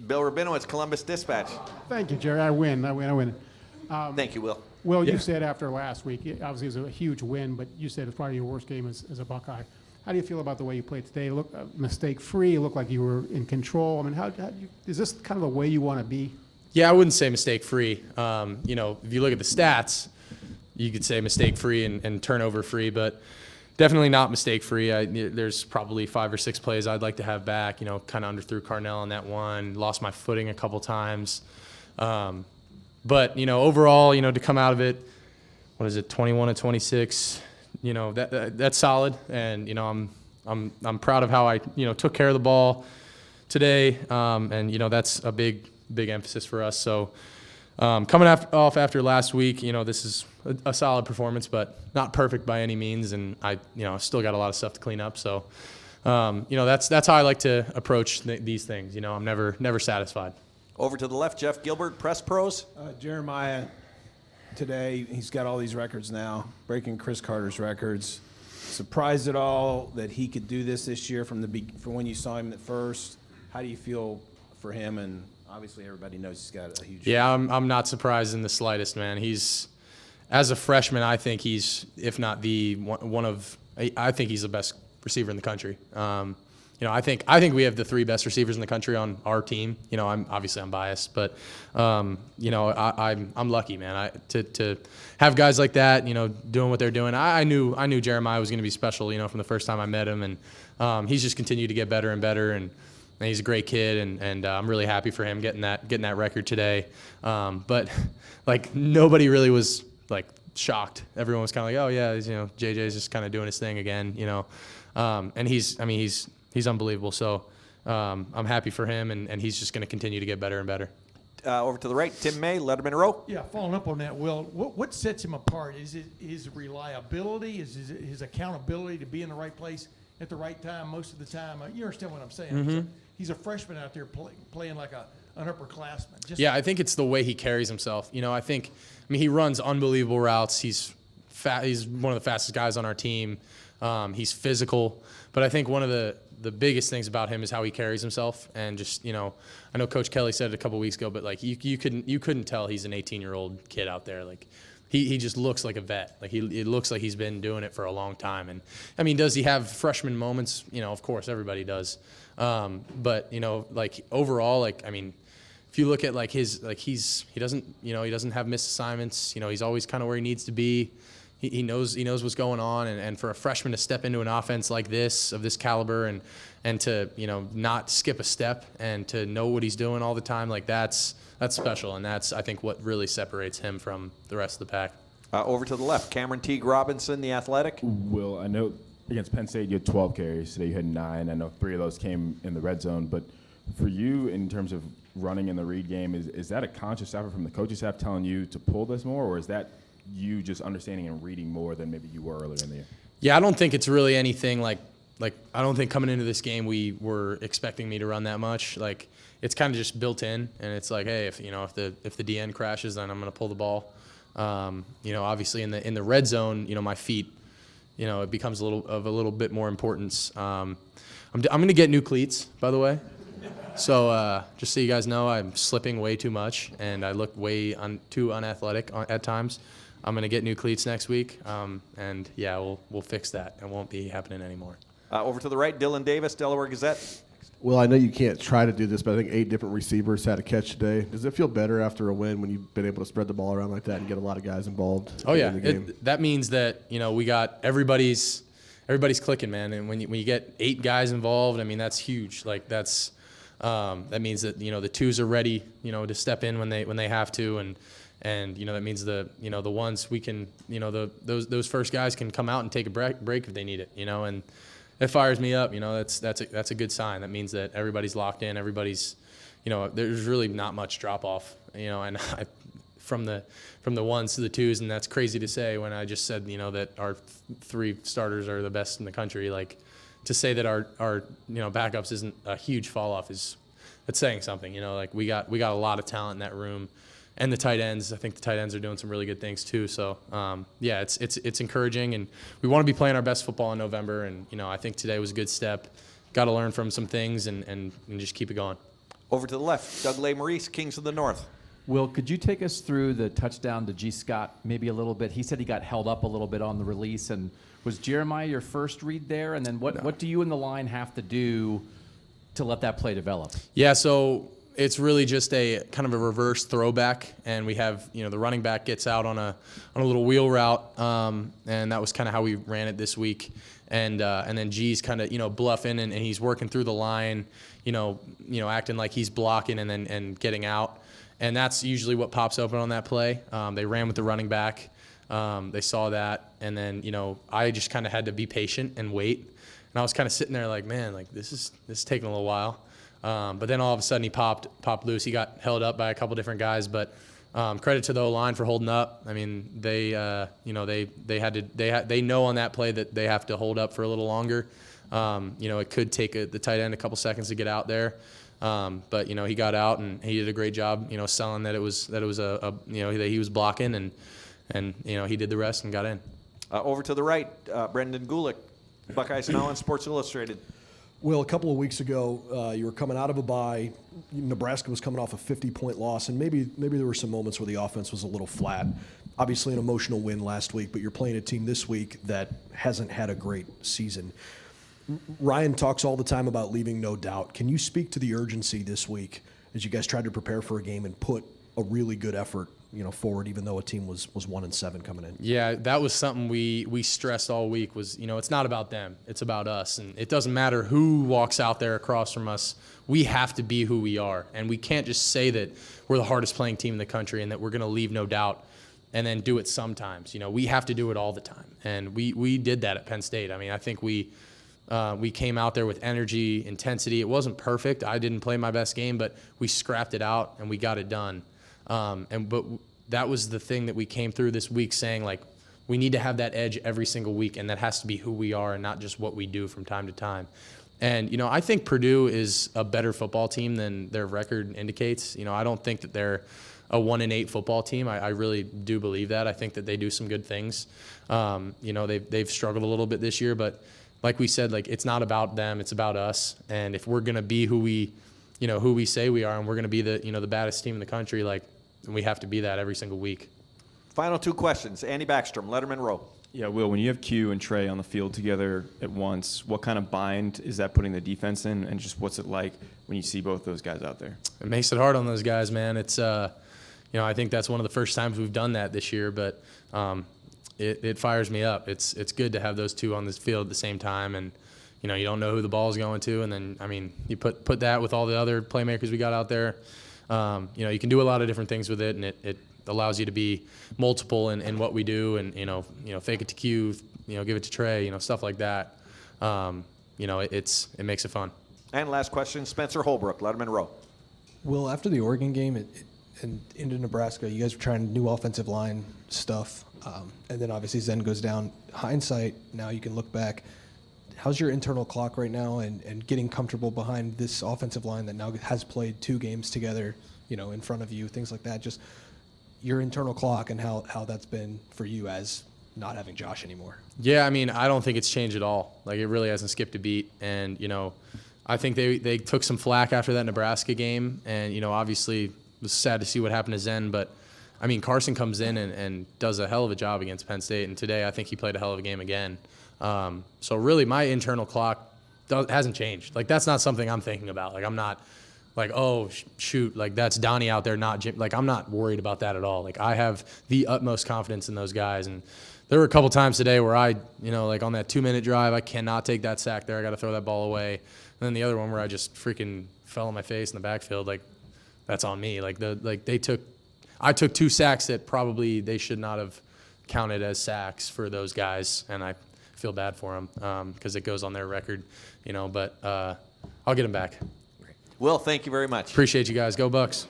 Bill Rabinowitz, Columbus Dispatch. Thank you, Jerry. I win. Thank you, Will. Will, you said after last week, obviously it was a huge win, but you said it's probably your worst game as a Buckeye. How do you feel about the way you played today? Look mistake-free. It looked like you were in control. I mean, is this kind of the way you want to be? Yeah, I wouldn't say mistake-free. If you look at the stats, you could say mistake-free and turnover-free, but definitely not mistake-free. There's probably 5 or 6 plays I'd like to have back. Kind of underthrew Carnell on that one. Lost my footing a couple times. But overall, to come out of it, 21-26. That's solid, and I'm proud of how I took care of the ball today, and that's a big emphasis for us. So coming off after last week, this is a solid performance, but not perfect by any means, and I still got a lot of stuff to clean up. So that's how I like to approach these things. I'm never satisfied. Over to the left, Jeff Gilbert, Press Pros. Jeremiah, today, he's got all these records now, breaking Chris Carter's records. Surprised at all that he could do this year from when you saw him at first? How do you feel for him? And obviously everybody knows he's got a huge... Yeah, I'm not surprised in the slightest, man. As a freshman, I think he's, if not I think he's the best receiver in the country. I think we have the 3 best receivers in the country on our team. I'm biased, but I'm lucky, man. To have guys like that, doing what they're doing. I knew Jeremiah was going to be special, from the first time I met him, and he's just continued to get better and better, and he's a great kid, and I'm really happy for him getting that record today. But nobody really was shocked. Everyone was kind of like, oh yeah, JJ's just kind of doing his thing again, and he's unbelievable. So I'm happy for him, and he's just going to continue to get better and better. Over to the right, Tim May, Letterman Row. Yeah, following up on that, Will, what sets him apart? Is it his reliability? Is it his accountability to be in the right place at the right time most of the time? You understand what I'm saying? Mm-hmm. He's a freshman out there playing like an upperclassman. I think it's the way he carries himself. He runs unbelievable routes. He's one of the fastest guys on our team. He's physical. But I think one of the biggest things about him is how he carries himself, and just I know Coach Kelly said it a couple weeks ago, but you couldn't tell he's an 18-year-old kid out there. He just looks like a vet. It looks like he's been doing it for a long time. And does he have freshman moments? Of course everybody does. But overall, if you look at he doesn't have missed assignments. He's always kind of where he needs to be. He knows what's going on, and for a freshman to step into an offense like this, of this caliber, and to not skip a step, and to know what he's doing all the time, that's special, and that's, I think, what really separates him from the rest of the pack. Over to the left, Cameron Teague Robinson, The Athletic. Will, I know against Penn State you had 12 carries. Today you had 9. I know 3 of those came in the red zone, but for you, in terms of running in the read game, is that a conscious effort from the coaching staff telling you to pull this more, or is that you just understanding and reading more than maybe you were earlier in the year? Yeah, I don't think it's really anything like I don't think coming into this game we were expecting me to run that much. It's kind of just built in, and it's hey, if the DN crashes, then I'm going to pull the ball. Obviously in the red zone, my feet, it becomes a little bit more importance. I'm going to get new cleats, by the way. So just so you guys know, I'm slipping way too much, and I look too unathletic at times. I'm going to get new cleats next week, and yeah, we'll fix that. It won't be happening anymore. Over to the right, Dylan Davis, Delaware Gazette. Well, I know you can't try to do this, but I think 8 different receivers had a catch today. Does it feel better after a win when you've been able to spread the ball around like that and get a lot of guys involved? Oh yeah, in the game? That means that we got everybody's clicking, man. And when you get 8 guys involved, that's huge. That means that the twos are ready, to step in when they have to, and that means the ones we can, those first guys can come out and take a break if they need it, and it fires me up. That's a good sign. That means that everybody's locked in. Everybody's, there's really not much drop off, and from the ones to the twos, and that's crazy to say when I just said that our 3 starters are the best in the country. To say that our backups isn't a huge fall off it's saying something. We got a lot of talent in that room, and the tight ends. I think the tight ends are doing some really good things too. So yeah, it's encouraging, and we want to be playing our best football in November. And I think today was a good step. Got to learn from some things and just keep it going. Over to the left, Doug Maurice, Kings of the North. Will, could you take us through the touchdown to G. Scott maybe a little bit? He said he got held up a little bit on the release. And was Jeremiah your first read there? And then what do you and the line have to do to let that play develop? Yeah, so it's really just a kind of a reverse throwback, and we have, the running back gets out on a little wheel route, and that was kind of how we ran it this week. And then G's kind of bluffing, and he's working through the line, acting like he's blocking and getting out, and that's usually what pops open on that play. They ran with the running back, they saw that, and then I just kind of had to be patient and wait, and I was kind of sitting there like, man, like this is taking a little while. But then all of a sudden he popped loose. He got held up by a couple different guys, but credit to the O-line for holding up. I mean, they know on that play that they have to hold up for a little longer. It could take the tight end a couple seconds to get out there, but he got out and he did a great job. Selling that it was that he was blocking and he did the rest and got in. Over to the right, Brendan Gulick, Buckeyes Now on Sports Illustrated. Will, a couple of weeks ago, you were coming out of a bye. Nebraska was coming off a 50-point loss, and maybe there were some moments where the offense was a little flat. Obviously, an emotional win last week, but you're playing a team this week that hasn't had a great season. Ryan talks all the time about leaving no doubt. Can you speak to the urgency this week as you guys tried to prepare for a game and put a really good effort forward, even though a team was 1-7 coming in? Yeah, that was something we stressed all week was, it's not about them. It's about us. And it doesn't matter who walks out there across from us. We have to be who we are. And we can't just say that we're the hardest playing team in the country and that we're going to leave no doubt and then do it sometimes. We have to do it all the time. And we did that at Penn State. I mean, I think we came out there with energy, intensity. It wasn't perfect. I didn't play my best game, but we scrapped it out and we got it done. But that was the thing that we came through this week saying, like, we need to have that edge every single week, and that has to be who we are and not just what we do from time to time. And, I think Purdue is a better football team than their record indicates. I don't think that they're a 1-8 football team. I really do believe that. I think that they do some good things. They've struggled a little bit this year, but like we said, like, it's not about them, it's about us. And if we're going to be who we say we are, and we're going to be the baddest team in the country, like, and we have to be that every single week. Final two questions. Andy Backstrom, Letterman Row. Yeah, Will, when you have Q and Trey on the field together at once, what kind of bind is that putting the defense in, and just what's it like when you see both those guys out there? It makes it hard on those guys, man. It's, I think that's one of the first times we've done that this year, but it fires me up. It's good to have those two on this field at the same time, and you don't know who the ball is going to, and then, I mean, you put that with all the other playmakers we got out there. You can do a lot of different things with it, and it allows you to be multiple in what we do, and fake it to Q, give it to Trey, stuff like that. It makes it fun. And last question, Spencer Holbrook, Letterman Row. Will, after the Oregon game and into Nebraska, you guys were trying new offensive line stuff, and then obviously Zen goes down. Hindsight, now you can look back. How's your internal clock right now and getting comfortable behind this offensive line that now has played 2 games together, in front of you, things like that? Just your internal clock and how that's been for you as not having Josh anymore. Yeah, I mean, I don't think it's changed at all. Like, it really hasn't skipped a beat. And, I think they took some flack after that Nebraska game. And, obviously it was sad to see what happened to Zen. But, I mean, Carson comes in and does a hell of a job against Penn State. And today I think he played a hell of a game again. So really my internal clock hasn't changed. Like, that's not something I'm thinking about. Like, I'm not like, oh, shoot, like, that's Donnie out there, not Jim. Like, I'm not worried about that at all. Like, I have the utmost confidence in those guys. And there were a couple times today where I, like on that 2-minute drive, I cannot take that sack there. I got to throw that ball away. And then the other one where I just freaking fell on my face in the backfield, like, that's on me. Like, I took 2 sacks that probably they should not have counted as sacks for those guys. And I feel bad for them because it goes on their record, but I'll get them back. Will, thank you very much. Appreciate you guys. Go Bucks.